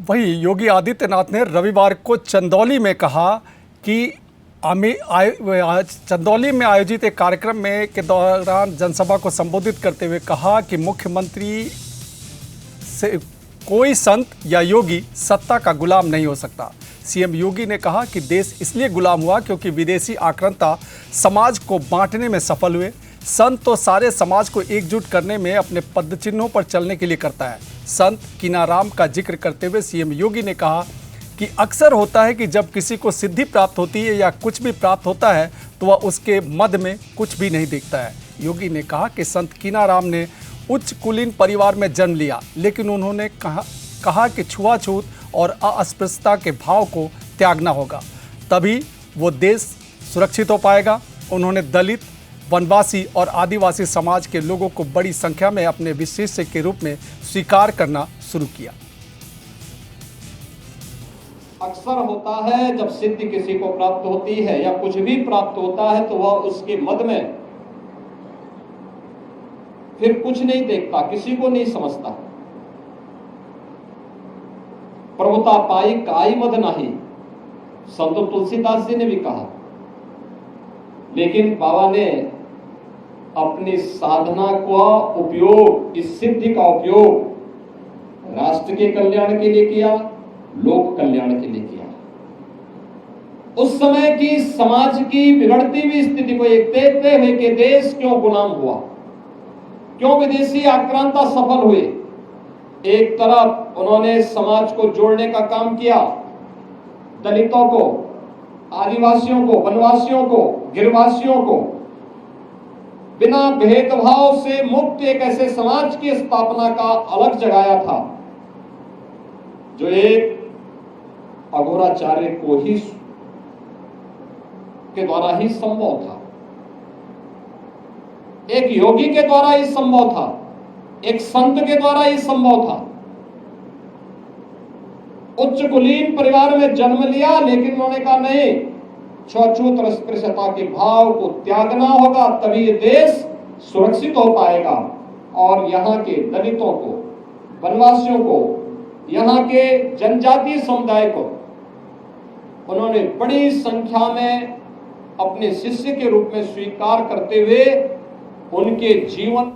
वहीं योगी आदित्यनाथ ने रविवार को चंदौली में कहा कि चंदौली में आयोजित एक कार्यक्रम में के दौरान जनसभा को संबोधित करते हुए कहा कि मुख्यमंत्री से कोई संत या योगी सत्ता का गुलाम नहीं हो सकता। सीएम योगी ने कहा कि देश इसलिए गुलाम हुआ क्योंकि विदेशी आक्रांता समाज को बांटने में सफल हुए। संत तो सारे समाज को एकजुट करने में अपने पदचिन्हों पर चलने के लिए करता है। संत कीनाराम का जिक्र करते हुए सीएम योगी ने कहा कि अक्सर होता है कि जब किसी को सिद्धि प्राप्त होती है या कुछ भी प्राप्त होता है तो वह उसके मद में कुछ भी नहीं देखता है। योगी ने कहा कि संत कीनाराम ने उच्च कुलीन परिवार में जन्म लिया, लेकिन उन्होंने कहा कि छुआछूत और अस्पृश्यता के भाव को त्यागना होगा, तभी वो देश सुरक्षित हो पाएगा। उन्होंने दलित, वनवासी और आदिवासी समाज के लोगों को बड़ी संख्या में अपने विशिष्य के रूप में स्वीकार करना शुरू किया। अक्सर होता है जब सिद्धि किसी को प्राप्त होती है या कुछ भी प्राप्त होता है तो वह उसके मद में फिर कुछ नहीं देखता, किसी को नहीं समझता। प्रभुता पाई काई मद नहीं, संत तुलसीदास जी ने भी कहा। लेकिन बाबा ने अपनी साधना का उपयोग, इस सिद्धि का उपयोग राष्ट्र के कल्याण के लिए किया, लोक कल्याण के लिए किया। उस समय की समाज की बिगड़ती हुई स्थिति को एक देखते हुए कि देश क्यों गुलाम हुआ, क्यों विदेशी आक्रांता सफल हुए। एक तरफ उन्होंने समाज को जोड़ने का काम किया, दलितों को, आदिवासियों को, वनवासियों को, गिरवासियों को बिना भेदभाव से मुक्त एक ऐसे समाज की स्थापना का अलग जगाया था जो एक अघोराचार्य को ही के द्वारा ही संभव था, एक योगी के द्वारा ही संभव था, एक संत के द्वारा ही संभव था। उच्च कुलीन परिवार में जन्म लिया, लेकिन उन्होंने कहा नहीं, छूआछूत और अस्पृश्यता के भाव को त्यागना होगा, तभी ये देश सुरक्षित हो पाएगा। और यहाँ के दलितों को, वनवासियों को, यहाँ के जनजातीय समुदाय को उन्होंने बड़ी संख्या में अपने शिष्य के रूप में स्वीकार करते हुए उनके जीवन